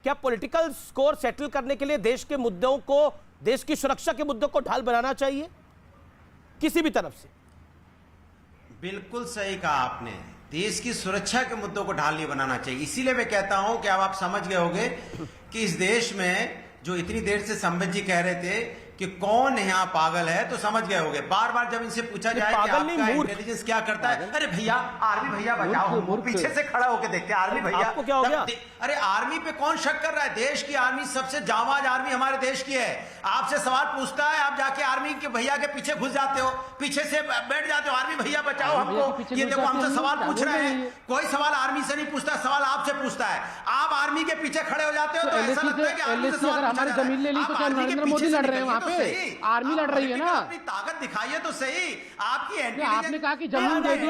क्या political score settle करने के लिए देश के मुद्दों को, देश की सुरक्षा के मुद्दों को ढाल बनाना चाहिए किसी भी तरफ से? बिल्कुल सही कहा आपने, देश की सुरक्षा के मुद्दों को ढाल नहीं बनाना चाहिए। इसीलिए मैं कहता हूं कि अब आप समझ गए होंगे कि इस देश में जो इतनी देर से संबित जी कह रहे थे कि कौन यहाँ पागल है, तो समझ गए होंगे। बार बार जब इनसे पूछा जाए कि आपका इंटेलिजेंस क्या करता है, अरे भैया आर्मी भैया बचाओ, पीछे से खड़ा होकर देखते हैं आर्मी भैया। आपको क्या हो गया? अरे आर्मी पे कौन शक कर रहा है? देश की आर्मी सबसे जाबाज आर्मी हमारे देश की है। आपसे सवाल पूछता है, आप जाके आर्मी के भैया के पीछे घुस जाते हो, पीछे से बैठ जाते हो, आर्मी भैया बचाओ हमको। ये देखो हमसे सवाल पूछ रहे हैं, कोई सवाल आर्मी से नहीं पूछता, सवाल आपसे पूछता है। आप आर्मी के पीछे खड़े हो जाते हो तो ऐसा लगता है कि आर्मी से सवाल पूछा जा रहा है। जमीन ले ली तो नरेंद्र मोदी लड़ रहे हैं वहां पे, आर्मी लड़ रही है ना। अपनी ताकत दिखाइए तो सही। आपकी आपने कहा कि जमीन दे दी,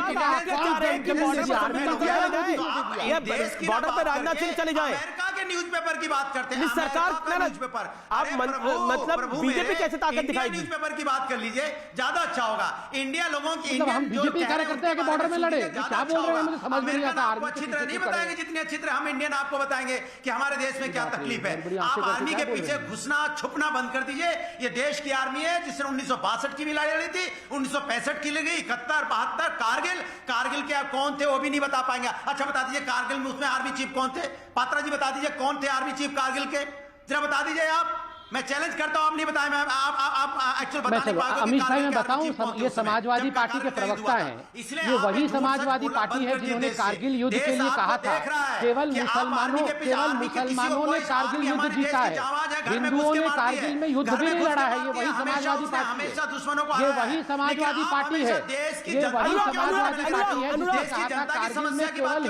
बॉर्डर पे राजनाथ सिंह चले जाए। अमेरिका के न्यूज़पेपर की बात करते हैं, सरकार न्यूज़पेपर। आप मतलब बीजेपी कैसे ताकत दिखाएगी? न्यूज़पेपर की बात कर लीजिए, ज्यादा अच्छा होगा। इंडिया लोगों की हम बीजेपी कार्यकर्ता है कि बॉर्डर में लड़े, क्या बोल रहे हैं मुझे समझ नहीं आता। आपको अच्छी तरह नहीं बताएंगे जितनी अच्छी तरह हम इंडियन आपको बताएंगे कि हमारे देश में क्या तकलीफ है। आप आर्मी के पीछे घुसना छुपना बंद कर दीजिए। ये देश की आर्मी है जिसने 1962 की भी लड़ाई लड़ी थी, 1965 की लड़ी, 71, 72, कारगिल के कौन थे वो भी नहीं बता पाएंगे। अच्छा बता दीजिए कारगिल में उसमें आर्मी चीफ कौन थे? पात्रा जी बता दीजिए कौन थे आर्मी चीफ कारगिल के, जरा बता दीजिए आप। मैं चैलेंज करता हूं, आप नहीं बताएं। आप एक्चुअल बता नहीं पाएंगे। अमित भाई मैं बताऊं, ये समाजवादी पार्टी के प्रवक्ता हैं, ये वही समाजवादी पार्टी है जिन्होंने कारगिल युद्ध के लिए कहा था केवल मुसलमानों ने कारगिल युद्ध जीता है, हिंदुओं ने कारगिल में युद्ध भी नहीं लड़ा है। ये वही समाजवादी पार्टी है, ये वही समाजवादी पार्टी है, ये वही समाजवादी पार्टी है जिसने कहा था कारगिल में केवल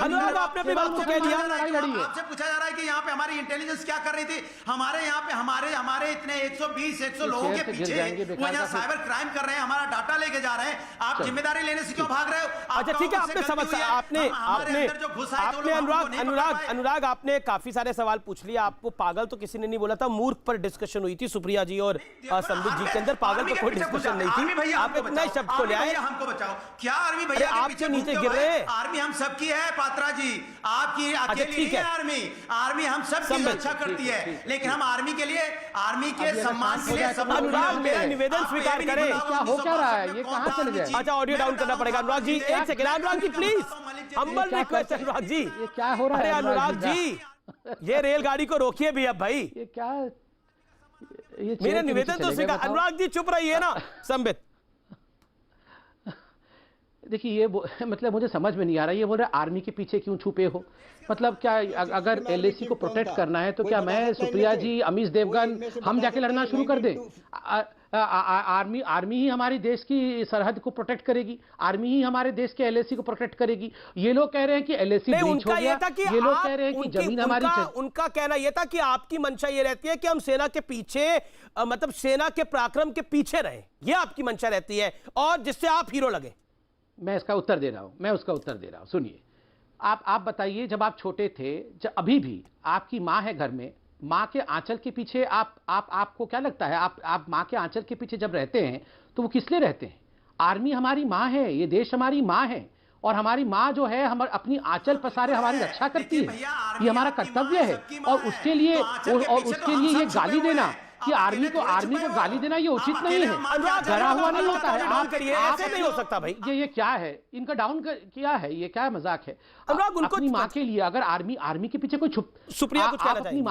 लड़ाई लड़ी है। आपसे पूछा जा रहा है कि यहाँ पे हमारी इंटेलिजेंस क्या कर रही थी? हमारे यहाँ पे हमारे इतने 120-100 लोगों के पीछे वो यहाँ साइबर क्राइम कर रहे हैं, हमारा डाटा लेके जा रहे हैं। आप जिम्मेदारी लेने से क्यों भाग रहे हो? अच्छा ठीक है, आपने समझ, आपने अनुराग आपने काफी सारे सवाल पूछ लिया। आपको पागल तो किसी ने नहीं बोला था, मूर्ख पर डिस्कशन हुई थी सुप्रिया जी और संबित जी के अंदर। पागल तो कोई डिस्कशन नहीं थी। आप एक नए शब्द को ले आए, हमको बचाओ। क्या आर्मी भैया आपके नीचे गिर रहे हैं? आर्मी हम सबकी है पात्रा जी, आपकी अकेली नहीं है। आर्मी हम सबकी रक्षा करती है, लेकिन हम आर्मी के लिए, आर्मी के सम्मान के लिए अनुराग मेरा निवेदन स्वीकार करें। क्या हो क्या रहा है, ये कहां चले जाए? अच्छा ऑडियो डाउन करना पड़ेगा अनुराग जी, एक second. Anurag ji please, humble request Anurag ji. ये क्या हो रहा है? अरे अनुराग जी ये रेलगाड़ी को रोकिए भी अब भाई। ये क्या, मेरे निवेदन तो स्वीकार। अनुराग जी चुप रहिए ना। संबित देखिए ये मतलब मुझे समझ में नहीं आ रहा, ये बोल रहे आर्मी के पीछे क्यों छुपे हो? मतलब क्या अगर एलएसी को प्रोटेक्ट करना है तो क्या मैं, सुप्रिया जी, अमित देवगन हम जाके लड़ना शुरू कर दें? आर्मी ही हमारी देश की सरहद को प्रोटेक्ट करेगी, आर्मी ही हमारे देश के एलएसी को प्रोटेक्ट करेगी। ये लोग कह रहे हैं कि एलएसी ब्रीच हो गया, ये लोग कह रहे हैं कि जमीन हमारी। उनका कहना यह था कि आपकी मंशा ये रहती है कि हम सेना के पीछे, मतलब सेना के पराक्रम के पीछे रहे, ये आपकी मंशा रहती है और जिससे आप हीरो लगे। मैं इसका उत्तर दे रहा हूं, मैं उसका उत्तर दे रहा हूं। सुनिए, आप बताइए, जब आप छोटे थे, जब अभी भी आपकी माँ है घर में, माँ के आंचल के पीछे आपको क्या लगता है? आप माँ के आंचल के पीछे जब रहते हैं तो वो किस लिए रहते हैं? आर्मी हमारी माँ है, ये देश हमारी माँ है, और हमारी माँ जो है हम अपनी आंचल पसारे हमारी रक्षा करती है, ये हमारा कर्तव्य है। और उसके लिए ये गाली देना कि आर्मी को गाली देना ये उचित नहीं है, डरा हुआ नहीं होता है। आप करिए, ऐसे नहीं हो सकता भाई। ये क्या है, इनका डाउन किया है, ये क्या मजाक है? अनुराग उनको अपनी माँ के लिए अगर आर्मी के पीछे कोई सुप्रिया कुछ कहना अपनी माँ